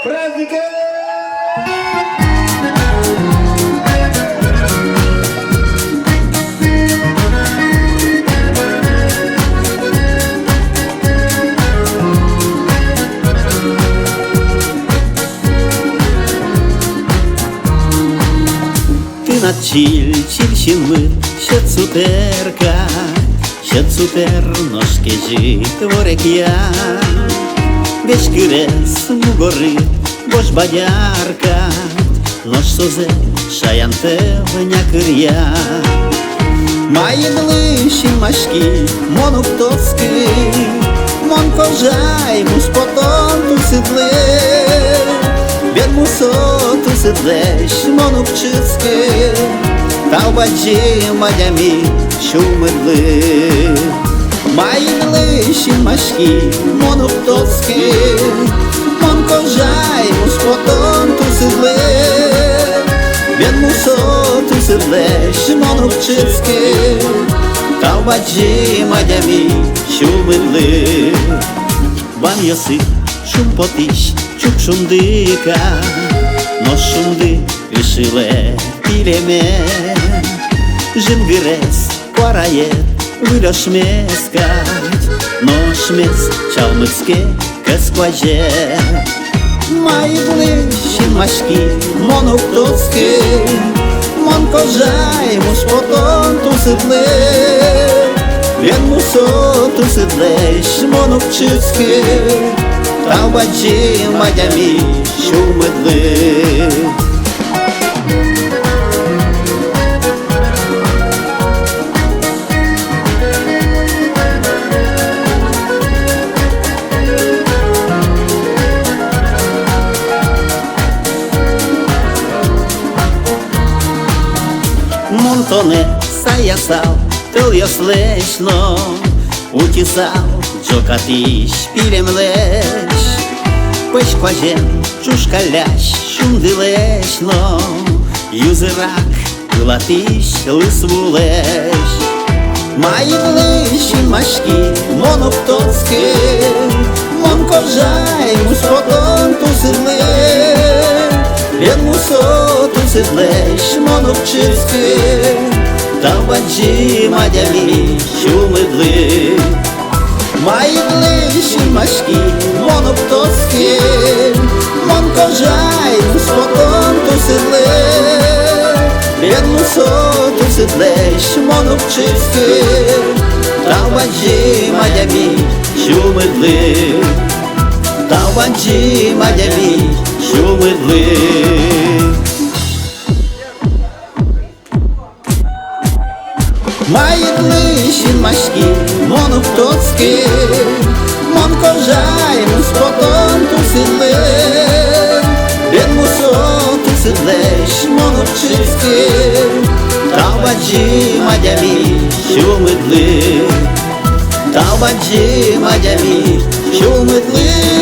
Праздника! Ти над чільчин мир, ще цукерка, ще цукерножки житворик я. Весь кирес му горить, бо ж бадярка, нож созе шаянтевня кир'я. Має ближчі машки, мону птоски, мон кожай, мус потом ту сидле. Він мусоту сидлеш, мону вчиски, та в баджі мадямі шумидли. Має ближчі машки, мону птоски, мон кожай, мус потом ту сидле. Він мусоту сидлеш, мону вчиски, та в баджі мадямі шумидли. Вам йоси шум потищ, чук шундика, но шунды решиле пилеме. Жингерес кварает, вылёшь мескать, но шмес чалмыцке кескваже. Мои ближчі машки, мону птоцки, мон кожай, муж потом ту сидле. Він мусоту сидлеш, мону вчиски, та в баджі мадямі шумидли. Монтоне саясал, тыл яслечно, утисал, джокатиш пилемлеш. Пешкважен, чушкаляш, шундилечно, юзирак, латиш, лисвулеш. Мої ближчі машки, моно птоцки, мон кожай, мус потом ту сидле. Він мусоту сидлеш, моно вчиски, та в баджі мадямі шумидли. Мої ближчі машки, моно птоцки, мон кожай, мус потом ту сидле. Він мусоту сидлеш, моно вчиски, та в баджі мадямі шумидли. Та в баджі мадямі шумидли. Мої ближчі машки, мону птоцки, мон кожай, мус потом ту сидле. Він мусоту сидлеш, мону вчиски, та в баджі мадямі шумидли. Та в баджі мадямі шумидли.